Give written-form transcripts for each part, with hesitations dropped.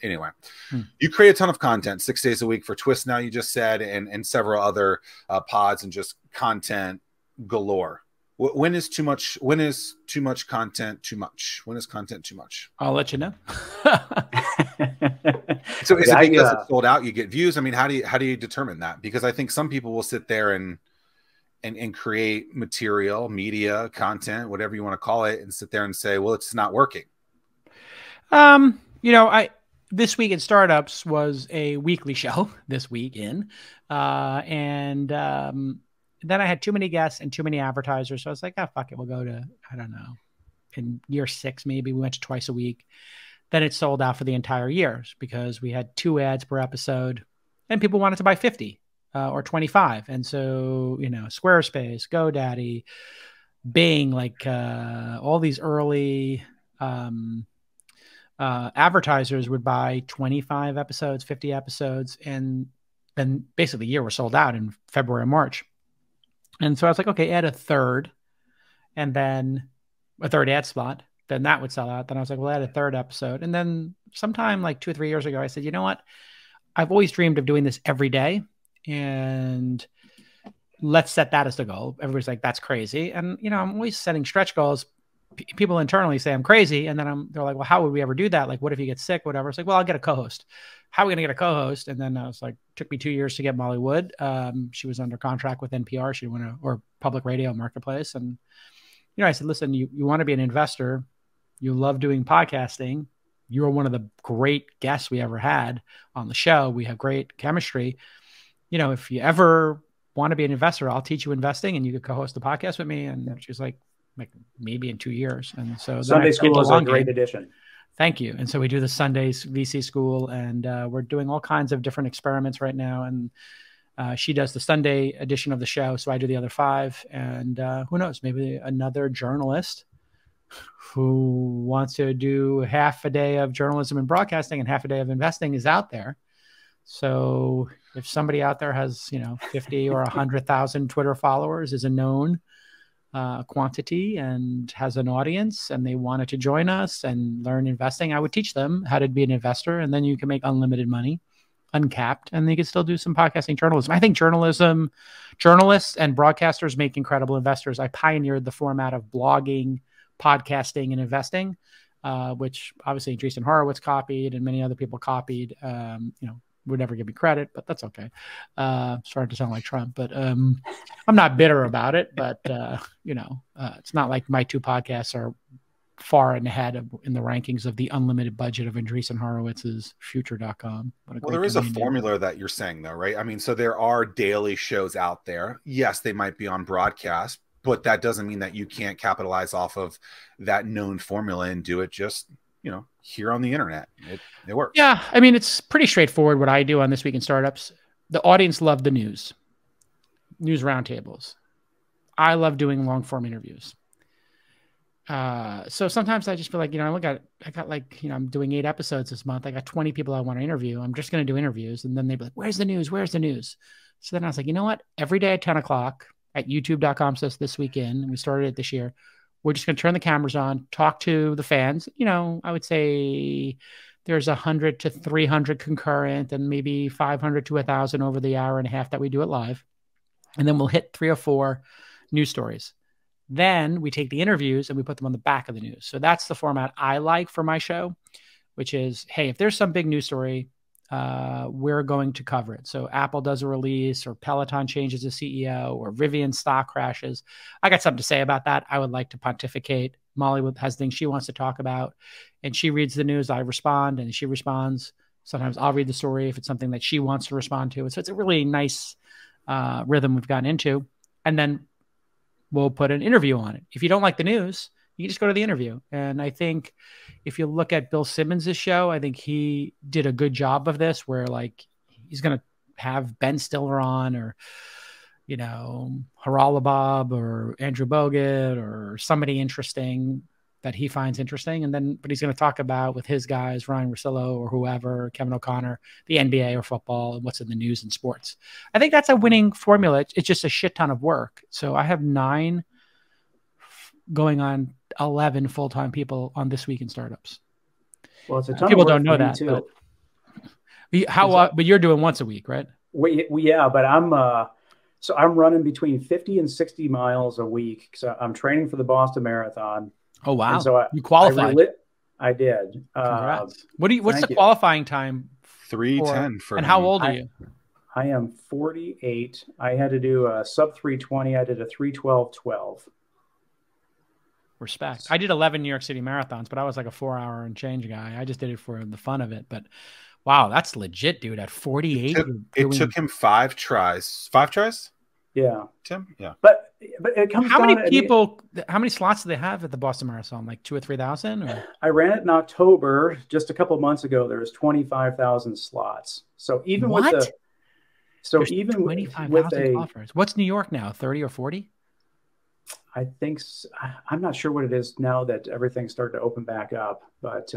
anyway, you create a ton of content 6 days a week for Twist now, you just said, and several other pods, and just content galore. When is too much? When is too much content too much? When is content too much? I'll let you know. So is it because it's sold out, you get views? I mean, how do you determine that? Because I think some people will sit there and create material, media, content, whatever you want to call it, and sit there and say, well, it's not working. You know, This Week in Startups was a weekly show this week in, then I had too many guests and too many advertisers. So I was like, fuck it. We'll go to, I don't know, in year 6, maybe we went to twice a week. Then it sold out for the entire year because we had 2 ads per episode and people wanted to buy 50 or 25. And so, you know, Squarespace, GoDaddy, Bing, like all these early advertisers would buy 25 episodes, 50 episodes. And then basically the year was sold out in February and March. And so I was like, okay, add a third, and then a third ad slot, then that would sell out. Then I was like, well, add a third episode. And then sometime like 2 or 3 years ago, I said, you know what? I've always dreamed of doing this every day, and let's set that as the goal. Everybody's like, that's crazy. And, you know, I'm always setting stretch goals. People internally say I'm crazy. And then they're like, well, how would we ever do that? Like, what if you get sick, whatever? It's like, well, I'll get a co-host. How are we going to get a co-host? And then I was like, took me 2 years to get Molly Wood. She was under contract with NPR. She went or public radio marketplace. And, you know, I said, listen, you want to be an investor. You love doing podcasting. You are one of the great guests we ever had on the show. We have great chemistry. You know, if you ever want to be an investor, I'll teach you investing and you could co-host the podcast with me. And she's like maybe in 2 years. And so Sunday School is a great addition. Thank you. And so we do the Sundays VC School, and we're doing all kinds of different experiments right now. And she does the Sunday edition of the show, so I do the other 5. And who knows, maybe another journalist who wants to do half a day of journalism and broadcasting and half a day of investing is out there. So if somebody out there has, you know, 50 or 100,000 Twitter followers, is a known quantity and has an audience, and they wanted to join us and learn investing, I would teach them how to be an investor, and then you can make unlimited money, uncapped, and they can still do some podcasting journalism. I think journalists and broadcasters make incredible investors. I pioneered the format of blogging, podcasting, and investing, which obviously Andreessen Horowitz copied and many other people copied. You know, would never give me credit, but that's okay. Starting to sound like Trump, but I'm not bitter about it. But you know, it's not like my 2 podcasts are far ahead in the rankings of the unlimited budget of Andreessen Horowitz's Future.com. Well, there is a formula that you're saying, though, right? I mean, so there are daily shows out there. Yes, they might be on broadcast, but that doesn't mean that you can't capitalize off of that known formula and do it just, you know, here on the internet. It works. Yeah. I mean, it's pretty straightforward what I do on This Week in Startups. The audience loved the news roundtables. I love doing long form interviews. So sometimes I just feel like, you know, I got like, you know, I'm doing 8 episodes this month. I got 20 people I want to interview. I'm just going to do interviews. And then they'd be like, where's the news? Where's the news? So then I was like, you know what? Every day at 10 o'clock at youtube.com/This Week In, and we started it this year, we're just going to turn the cameras on, talk to the fans. You know, I would say there's 100 to 300 concurrent and maybe 500 to 1,000 over the hour and a half that we do it live. And then we'll hit 3 or 4 news stories. Then we take the interviews and we put them on the back of the news. So that's the format I like for my show, which is, hey, if there's some big news story, we're going to cover it. So Apple does a release, or Peloton changes a CEO, or Rivian stock crashes. I got something to say about that. I would like to pontificate. Molly has things she wants to talk about, and she reads the news. I respond, and she responds. Sometimes I'll read the story if it's something that she wants to respond to. So it's a really nice rhythm we've gotten into. And then we'll put an interview on it. If you don't like the news, you can just go to the interview. And I think if you look at Bill Simmons' show, I think he did a good job of this, where like he's going to have Ben Stiller on, or, you know, Haralabob or Andrew Bogut or somebody interesting that he finds interesting. And then, but he's going to talk about with his guys, Ryan Russillo or whoever, Kevin O'Connor, the NBA or football and what's in the news and sports. I think that's a winning formula. It's just a shit ton of work. So I have 9 going on 11 full-time people on This Week in Startups. Well, it's a ton people of work don't know for you that too. but, But you're doing once a week, right? Yeah, but I'm running between 50 and 60 miles a week. So I'm training for the Boston Marathon. Oh, wow. And so you qualified. I did. Congrats. What's the qualifying time? 3:10 for and me. How old are you? I am 48. I had to do a sub 320. I did a 3:12.12. Respect. I did 11 New York City marathons, but I was like a 4-hour and change guy. I just did it for the fun of it. But wow, that's legit, dude. At 48, it took him 5 tries. 5 tries? Yeah. Tim? Yeah. But it comes How down many people, how many slots do they have at the Boston Marathon? Like 2,000 or 3,000? I ran it in October. Just a couple of months ago, there was 25,000 slots. So even with the... So There's even 25,000 offers. What's New York now? 30 or 40? I think I'm not sure what it is now that everything's starting to open back up, but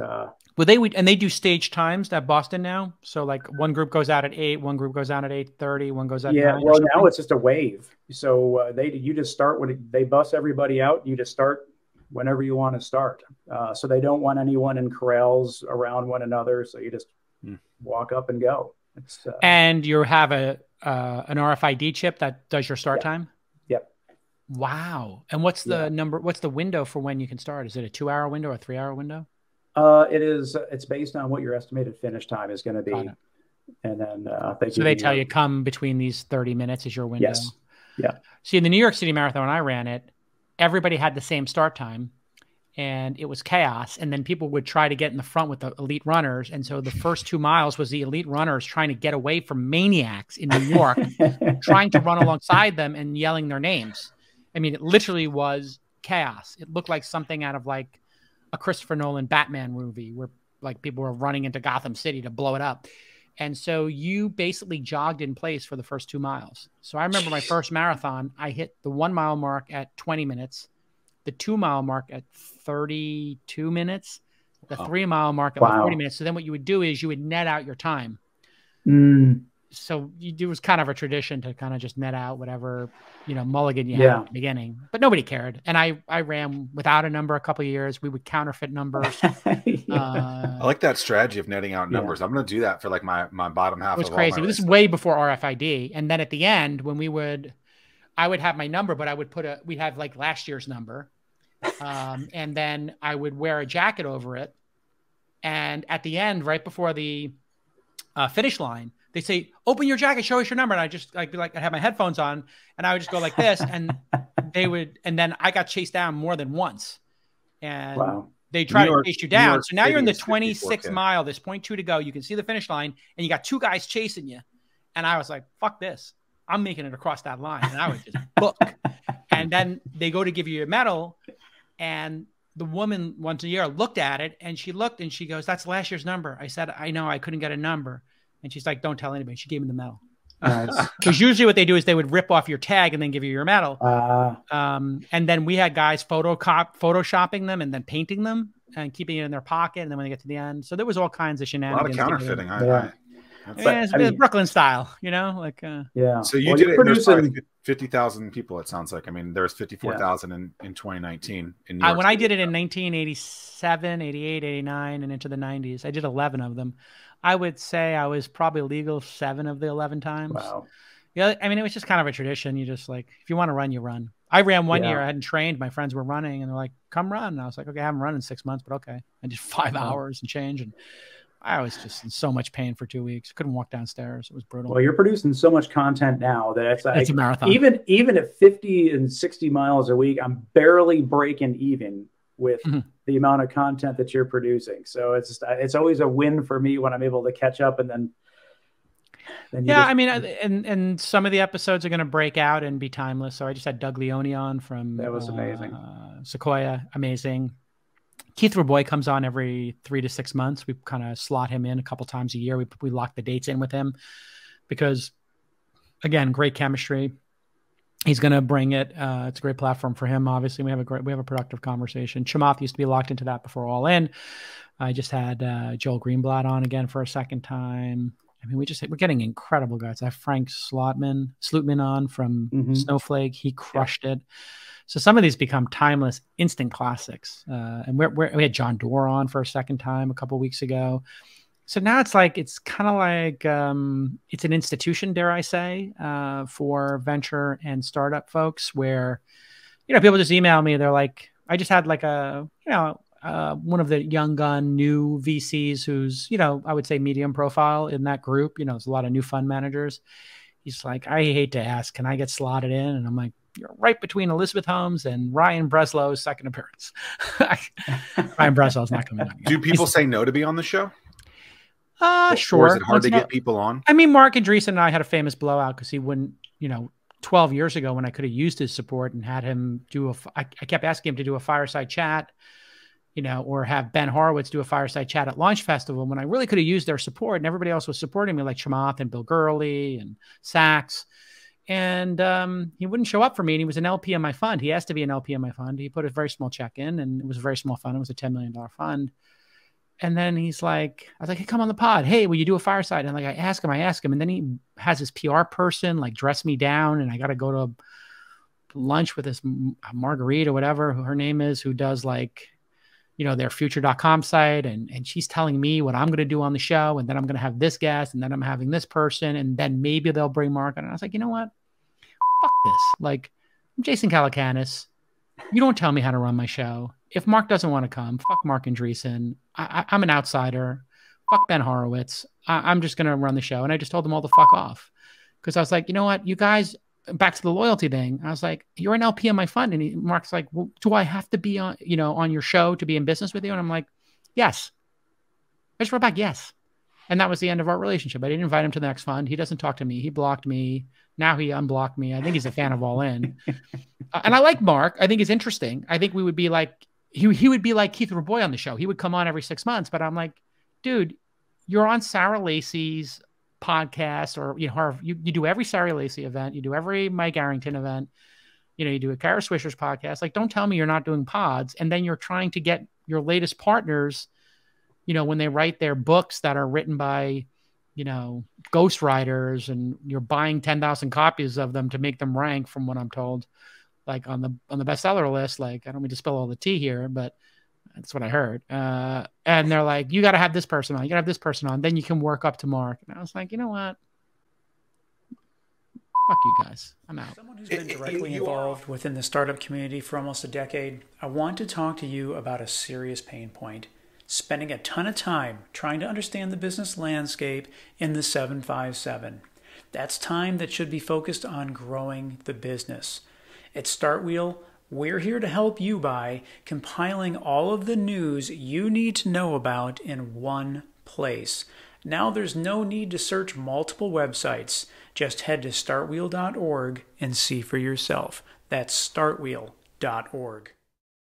they do stage times at Boston now. So like one group goes out at 8, one group goes out at 8:30, one goes out. Yeah, at 9 well now it's just a wave. So you just start when they bus everybody out. You just start whenever you want to start. So they don't want anyone in corrals around one another. So you just walk up and go. And you have an RFID chip that does your start time. Yep. Wow. And what's the number? What's the window for when you can start? Is it a 2-hour window or a 3-hour window? It is. It's based on what your estimated finish time is going to be, and then they tell you come between these 30 minutes is your window. Yes. Yeah. See, in the New York City Marathon, when I ran it, everybody had the same start time, and it was chaos. And then people would try to get in the front with the elite runners, and so the first 2 miles was the elite runners trying to get away from maniacs in New York, trying to run alongside them and yelling their names. I mean, it literally was chaos. It looked like something out of like a Christopher Nolan Batman movie where like people were running into Gotham City to blow it up. And so you basically jogged in place for the first 2 miles. So I remember my first marathon, I hit the 1 mile mark at 20 minutes, the 2 mile mark at 32 minutes, the 3 mile mark at 40 minutes. So then what you would do is you would net out your time. So it was kind of a tradition to kind of just net out whatever, mulligan you had at the beginning, but nobody cared. And I ran without a number a couple of years. We would counterfeit numbers. I like that strategy of netting out numbers. I'm going to do that for like my bottom half. It was crazy. This is way before RFID. And then at the end, when I would have my number, but I would we'd have like last year's number. And then I would wear a jacket over it. And at the end, right before the finish line, they say, open your jacket, show us your number. And I'd have my headphones on and I would just go like this. And and then I got chased down more than once. And they try to chase you down. So now you're in the 26th mile. There's 0.2 to go. You can see the finish line and you got 2 guys chasing you. And I was like, fuck this. I'm making it across that line. And I would just book. And then they go to give you a medal. And the woman once a year looked at it and she looked and she goes, that's last year's number. I said, I know, I couldn't get a number. And she's like, don't tell anybody. She gave me the medal. Because usually what they do is they would rip off your tag and then give you your medal. And then we had guys photoshopping them and then painting them and keeping it in their pocket. And then when they get to the end, so there was all kinds of shenanigans. A lot of counterfeiting. It's Brooklyn style, So you did it. There's probably 50,000 people. It sounds like. I mean, there's 54,000 in 2019 in New York. When I did it in 1987, 88, 89, and into the 90s, I did 11 of them. I would say I was probably legal 7 of the 11 times. Wow. Yeah, I mean, it was just kind of a tradition. You just like, if you want to run, you run. I ran one year. I hadn't trained. My friends were running, and they're like, "Come run." And I was like, "Okay, I haven't run in 6 months, but okay." I did 5 hours and change, and I was just in so much pain for 2 weeks. Couldn't walk downstairs. It was brutal. Well, you're producing so much content now that it's a marathon. Even at 50 and 60 miles a week, I'm barely breaking even with the amount of content that you're producing. So it's always a win for me when I'm able to catch up and then I mean, and some of the episodes are going to break out and be timeless. So I just had Doug Leone on from that was amazing. Sequoia, amazing. Keith Raboy comes on every 3 to 6 months. We kind of slot him in a couple times a year. We lock the dates in with him because, again, great chemistry. He's going to bring it. It's a great platform for him. Obviously, we have a productive conversation. Chamath used to be locked into that before All In. I just had Joel Greenblatt on again for a second time. I mean, we're getting incredible guys. I have Frank Slootman on from Snowflake. He crushed it. So some of these become timeless, instant classics. And we had John Doerr on for a second time a couple of weeks ago. So now it's like, it's kind of like, it's an institution, dare I say, for venture and startup folks where, people just email me. They're like, I just had like one of the young gun new VCs who's, I would say medium profile in that group. There's a lot of new fund managers. He's like, I hate to ask, can I get slotted in? And I'm like, you're right between Elizabeth Holmes and Ryan Breslow's second appearance. Ryan Breslow's not coming on. Do people say no to be on the show? Sure. Or is it hard to get people on? I mean, Mark Andreesen and I had a famous blowout because he wouldn't, 12 years ago when I could have used his support and had him do I kept asking him to do a fireside chat, or have Ben Horowitz do a fireside chat at Launch Festival when I really could have used their support, and everybody else was supporting me like Chamath and Bill Gurley and Sachs. And he wouldn't show up for me, and he was an LP in my fund. He asked to be an LP in my fund. He put a very small check in, and it was a very small fund. It was a $10 million fund. And then he's like, I was like, hey, come on the pod. Hey, will you do a fireside? And like, I ask him. And then he has his PR person like dress me down, and I got to go to lunch with this Marguerite or whatever her name is, who does like, their future.com site. And she's telling me what I'm going to do on the show. And then I'm going to have this guest, and then I'm having this person. And then maybe they'll bring Mark. And I was like, you know what? Fuck this. Like, I'm Jason Calacanis. You don't tell me how to run my show. If Mark doesn't want to come, fuck Mark Andreesen. I'm an outsider. Fuck Ben Horowitz. I'm just going to run the show. And I just told them all to fuck off. Because I was like, you know what? You guys, back to the loyalty thing. I was like, you're an LP on my fund. And Mark's like, well, do I have to be on, on your show to be in business with you? And I'm like, yes. I just wrote back, yes. And that was the end of our relationship. I didn't invite him to the next fund. He doesn't talk to me. He blocked me. Now he unblocked me. I think he's a fan of All In. And I like Mark. I think he's interesting. I think we would be like, he would be like Keith Raboy on the show. He would come on every 6 months. But I'm like, dude, you're on Sarah Lacey's podcast, or you do every Sarah Lacey event. You do every Mike Arrington event. You do a Kara Swisher's podcast. Like, don't tell me you're not doing pods. And then you're trying to get your latest partners, when they write their books that are written by, ghostwriters, and you're buying 10,000 copies of them to make them rank, from what I'm told, like on the bestseller list. Like, I don't mean to spill all the tea here, but that's what I heard. And they're like, you got to have this person on. You got to have this person on. Then you can work up to Mark. And I was like, you know what? Fuck you guys. I'm out. Someone who's been directly involved within the startup community for almost a decade, I want to talk to you about a serious pain point. Spending a ton of time trying to understand the business landscape in the 757. That's time that should be focused on growing the business. At StartWheel, we're here to help you by compiling all of the news you need to know about in one place. Now there's no need to search multiple websites. Just head to startwheel.org and see for yourself. That's startwheel.org.